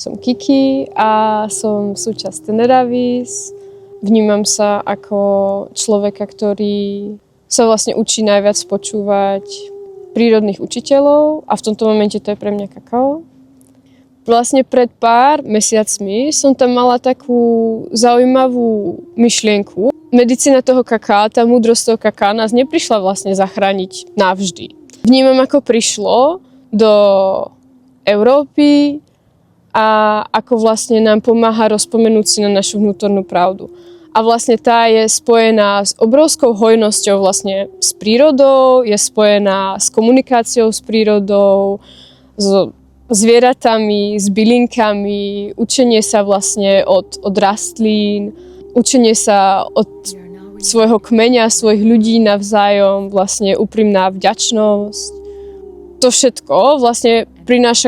Som Kiki a som súčasť Teneravis. Vnímam sa ako človeka, ktorý sa vlastne učí najviac počúvať prírodných učiteľov a v tomto momente to je pre mňa kakao. Vlastne pred pár mesiacmi som tam mala takú zaujímavú myšlienku. Medicína toho kaká, tá múdrosť toho kaká nás neprišla vlastne zachrániť navždy. Vnímam, ako prišlo do Európy a ako vlastne nám pomáha rozpomenúť si na našu vnútornú pravdu. A vlastne tá je spojená s obrovskou hojnosťou vlastne s prírodou, je spojená s komunikáciou s prírodou, s zvieratami, s bylinkami, učenie sa vlastne od rastlín, učenie sa od svojho kmeňa, svojich ľudí navzájom, vlastne úprimná vďačnosť. To všetko vlastne prináša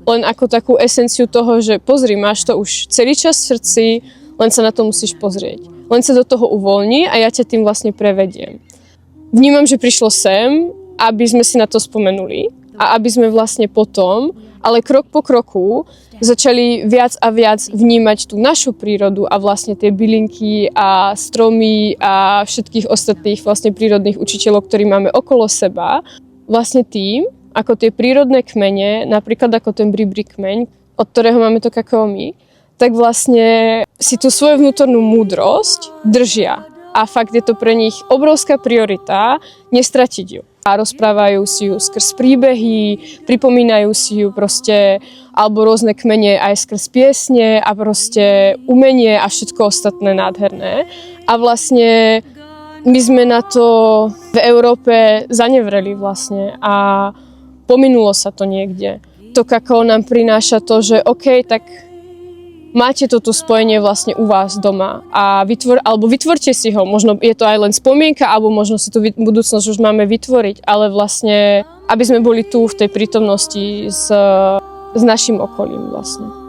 len ako takú esenciu toho, že pozri, máš to už celý čas v srdci, len sa na to musíš pozrieť. Len sa do toho uvoľní a ja ťa tým vlastne prevediem. Vnímam, že prišlo sem, aby sme si na to spomenuli a aby sme vlastne potom, ale krok po kroku, začali viac a viac vnímať tú našu prírodu a vlastne tie bylinky a stromy a všetkých ostatných vlastne prírodných učiteľov, ktorí máme okolo seba. Vlastne tým, ako tie prírodné kmene, napríklad ako ten bribri kmeň, od ktorého máme to kakao my, tak vlastne si tú svoju vnútornú múdrosť držia. A fakt je to pre nich obrovská priorita nestratiť ju. A rozprávajú si ju skrz príbehy, pripomínajú si ju proste, alebo rôzne kmene aj skrz piesne a proste umenie a všetko ostatné nádherné. A vlastne my sme na to v Európe zanevreli vlastne a pominulo sa to niekde. To kakao nám prináša to, že OK, tak máte toto spojenie vlastne u vás doma a vytvorte si ho. Možno je to aj len spomienka, alebo možno si tú budúcnosť už máme vytvoriť, ale vlastne, aby sme boli tu v tej prítomnosti s našim okolím vlastne.